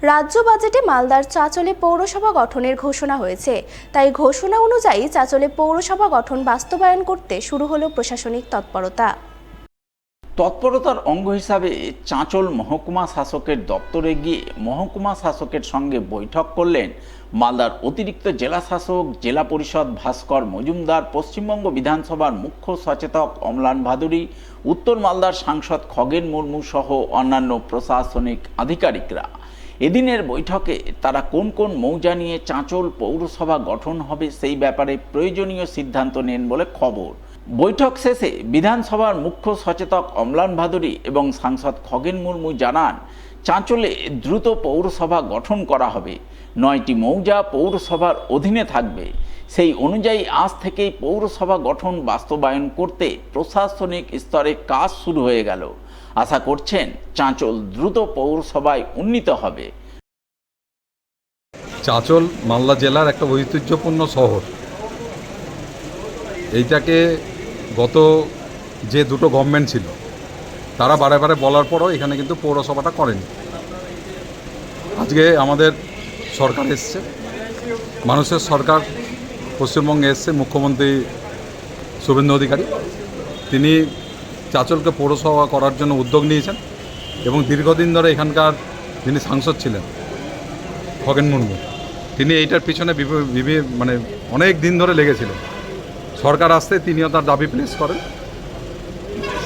রাজ্য বাজেটে মালদার চাঁচলে পৌরসভা গঠনের ঘোষণা হয়েছে। তাই ঘোষণা অনুযায়ী চাঁচলে পৌরসভা গঠন বাস্তবায়ন করতে শুরু হলো প্রশাসনিক তৎপরতার অঙ্গ হিসাবে চাঁচল মহকুমা শাসকের দপ্তরে গিয়ে মহকুমা শাসকের সঙ্গে বৈঠক করলেন মালদার অতিরিক্ত জেলা শাসক, জেলা পরিষদ ভাস্কর মজুমদার, পশ্চিমবঙ্গ বিধানসভার মুখ্য সচেতক অম্লান ভাদুরী, উত্তর মালদার সাংসদ খগেন মুর্মু সহ অন্যান্য প্রশাসনিক আধিকারিকরা। এদিনের বৈঠকে তারা কোন কোন মৌজা নিয়ে চাঁচল পৌরসভা গঠন হবে সেই ব্যাপারে প্রয়োজনীয় সিদ্ধান্ত নেন বলে খবর। বৈঠক শেষে বিধানসভার মুখ্য সচেতক অম্লান ভাদুরী এবং সাংসদ খগেন মুর্মু জানান, চাঁচলে দ্রুত পৌরসভা গঠন করা হবে। 9টি মৌজা পৌরসভার অধীনে থাকবে। সেই অনুযায়ী আজ থেকেই পৌরসভা গঠন বাস্তবায়ন করতে প্রশাসনিক স্তরে কাজ শুরু হয়ে গেল। আশা করছেন চাঁচল দ্রুত পৌরসভায় উন্নীত হবে। চাঁচল মালদা জেলার একটা ঐতিহ্যপূর্ণ শহর। এইটাকে গত যে দুটো গভর্নমেন্ট ছিল তারা বারে বারে বলার পরও এখানে কিন্তু পৌরসভাটা করেনি। আজকে আমাদের সরকার এসছে, মানুষের সরকার পশ্চিমবঙ্গে এসছে, মুখ্যমন্ত্রী শুভেন্দু অধিকারী তিনি চাঁচলকে পৌরসভা করার জন্য উদ্যোগ নিয়েছেন এবং দীর্ঘদিন ধরে এখানকার যিনি সাংসদ ছিলেন খগেন মুর্মু, তিনি এইটার পিছনে মানে অনেক দিন ধরে লেগেছিলেন। সরকার আসতে তিনিও তার দাবি প্লেস করেন।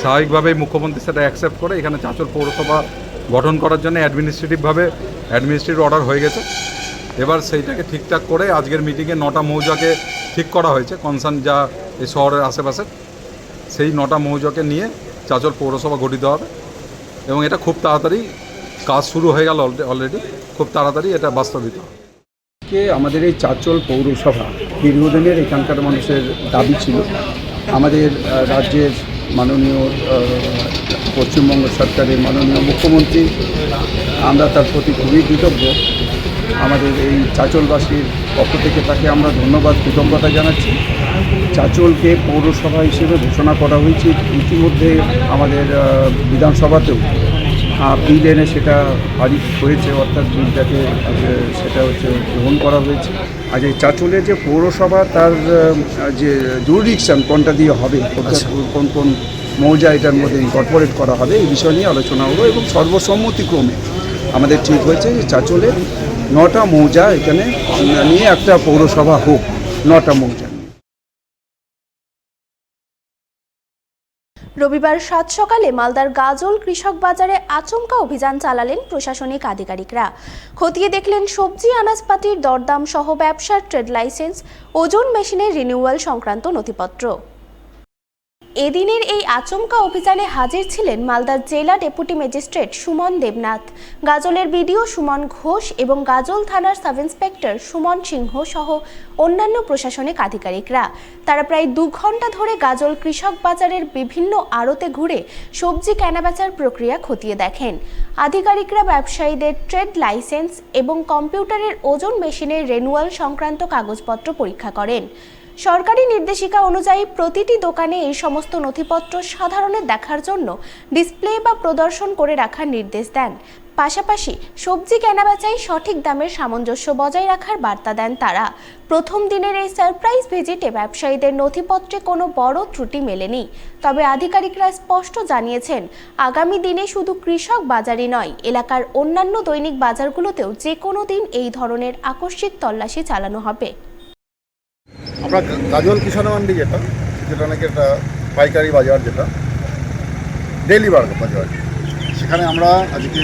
স্বাভাবিকভাবেই মুখ্যমন্ত্রী সেটা অ্যাকসেপ্ট করে এখানে চাঁচল পৌরসভা গঠন করার জন্য অ্যাডমিনিস্ট্রেটিভ অর্ডার হয়ে গেছে। এবার সেইটাকে ঠিকঠাক করে আজকের মিটিংয়ে 9টা মৌজাকে ঠিক করা হয়েছে, কনসার্ন যা এই শহরের আশেপাশে, সেই 9টা মৌজাকে নিয়ে চাঁচল পৌরসভা গঠিত হবে এবং এটা খুব তাড়াতাড়ি কাজ শুরু হয়ে গেল অলরেডি, খুব তাড়াতাড়ি এটা বাস্তবিত হবে। আমাদের এই চাঁচল পৌরসভা দীর্ঘদিনের এখানকার মানুষের দাবি ছিল। আমাদের রাজ্যের মাননীয় পশ্চিমবঙ্গ সরকারের মাননীয় মুখ্যমন্ত্রী, আমরা তার প্রতি খুবই কৃতজ্ঞ। আমাদের এই চাঁচলবাসীর পক্ষ থেকে তাকে আমরা ধন্যবাদ, কৃতজ্ঞতা জানাচ্ছি। চাঁচলকে পৌরসভা হিসেবে ঘোষণা করা হয়েছে। ইতিমধ্যে আমাদের বিধানসভাতেও বিল এনে সেটা পারিত হয়েছে, অর্থাৎ বিলটাকে সেটা গ্রহণ করা হয়েছে। আজ এই চাঁচলের যে পৌরসভা তার যে জুরিডিকশন কোনটা দিয়ে হবে, কোন কোন মৌজা এটার মধ্যে ইনকর্পোরেট করা হবে, এই বিষয় নিয়ে আলোচনা হলো এবং সর্বসম্মতিক্রমে আমাদের ঠিক হয়েছে যে চাঁচলের 9টা মৌজা এখানে নিয়ে একটা পৌরসভা হোক। 9টা মৌজা। রবিবার সাত সকালে মালদার গাজল কৃষক বাজারে আচমকা অভিযান চালালেন প্রশাসনিক আধিকারিকরা। খতিয়ে দেখলেন সবজি আনাজপাতির দরদাম সহ ব্যবসার ট্রেড লাইসেন্স, ওজন মেশিনের রিনিউয়াল সংক্রান্ত নথিপত্র। এদিনের এই আচমকা অভিযানে হাজির ছিলেন মালদার জেলা ডেপুটি ম্যাজিস্ট্রেট সুমন দেবনাথ, গাজলের বিডিও সুমন ঘোষ এবং গাজল থানার সাব ইন্সপেক্টর সুমন সিংহ সহ অন্যান্য প্রশাসনিক আধিকারিকরা। তারা প্রায় 2 ঘন্টা ধরে গাজল কৃষক বাজারের বিভিন্ন আড়তে ঘুরে সবজি কেনাবেচার প্রক্রিয়া খতিয়ে দেখেন। আধিকারিকরা ব্যবসায়ীদের ট্রেড লাইসেন্স এবং কম্পিউটারের ওজন মেশিনের রিনিউয়াল সংক্রান্ত কাগজপত্র পরীক্ষা করেন। সরকারি নির্দেশিকা অনুযায়ী প্রতিটি দোকানে এই সমস্ত নথিপত্র সাধারণের দেখার জন্য ডিসপ্লে বা প্রদর্শন করে রাখার নির্দেশ দেন। পাশাপাশি সবজি কেনাবেচায় সঠিক দামের সামঞ্জস্য বজায় রাখার বার্তা দেন তারা। প্রথম দিনের এই সারপ্রাইজ ভিজিটে ব্যবসায়ীদের নথিপত্রে কোনো বড় ত্রুটি মেলেনি। তবে আধিকারিকরা স্পষ্ট জানিয়েছেন, আগামী দিনে শুধু কৃষক বাজারই নয়, এলাকার অন্যান্য দৈনিক বাজারগুলোতেও যে কোনো দিন এই ধরনের আকস্মিক তল্লাশি চালানো হবে। আমরা গাজল কিষাণ মান্ডি যেটা নাকি একটা পাইকারি বাজার, যেটা ডেইলি বাজার, সেখানে আমরা আজকে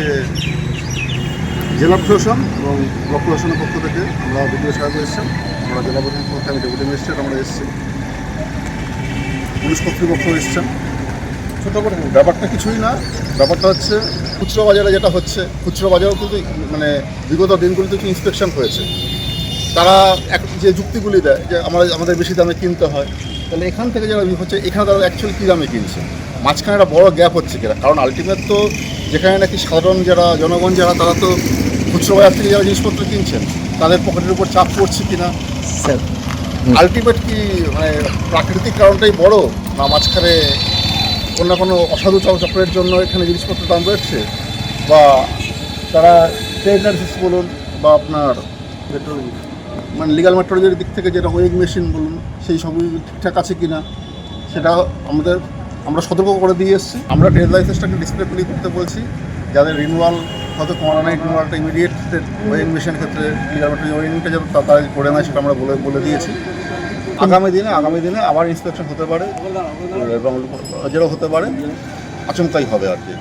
জেলা প্রশাসন এবং ব্লক প্রশাসনের পক্ষ থেকে আমরা বিডিও সাহেব এসেছেন, আমরা জেলা প্রশাসনের পক্ষ থেকে ডেপুটি ম্যাজিস্ট্রেট আমরা এসেছি, পুলিশ কর্তৃপক্ষ এসছেন। ছোটো করে ব্যাপারটা কিছুই না, ব্যাপারটা হচ্ছে খুচরো বাজারে যেটা হচ্ছে, খুচরো বাজারেও কিন্তু মানে বিগত দিনগুলিতে কিছু ইন্সপেকশন হয়েছে। তারা যে যুক্তিগুলি দেয় যে আমাদের বেশি দামে কিনতে হয়, তাহলে এখান থেকে যারা হচ্ছে এখানে তারা অ্যাকচুয়ালি কী দামে কিনছে, মাঝখানে একটা বড় গ্যাপ হচ্ছে কিনা। কারণ আলটিমেট তো যেখানে নাকি সাধারণ যারা জনগণ যারা, তারা তো খুচরো বাজার থেকে যারা জিনিসপত্র কিনছেন তাদের পকেটের উপর চাপ পড়ছে কিনা, আলটিমেট কি মানে প্রাকৃতিক কারণটাই বড়, না মাঝখানে কোনো না কোনো অসাধু চক্রের জন্য এখানে জিনিসপত্রের দাম বেড়েছে, বা তারা ট্রেড লাইসেন্স বলুন বা আপনার মানে লিগাল মেট্রোলজির দিক থেকে যেটা ওয়েইং মেশিন বলুন, সেই সবই ঠিকঠাক আছে কি না সেটা আমরা সতর্ক করে দিয়ে এসেছি। আমরা ট্রেড লাইসেন্সটাকে ডিসপ্লে করতে বলছি, যাদের রিনিউয়াল হয়তো করা নাই, রিনিউয়ালটা ইমিডিয়েট ওয়েইং মেশিনের ক্ষেত্রে লিগাল মেট্রোলজি ওয়েইংটা যেন তাড়াতাড়ি করে নেয় সেটা আমরা বলে দিয়েছি। আগামী দিনে আবার ইন্সপেকশন হতে পারে এবং যেটা হতে পারে আচমকাই হবে আর কি।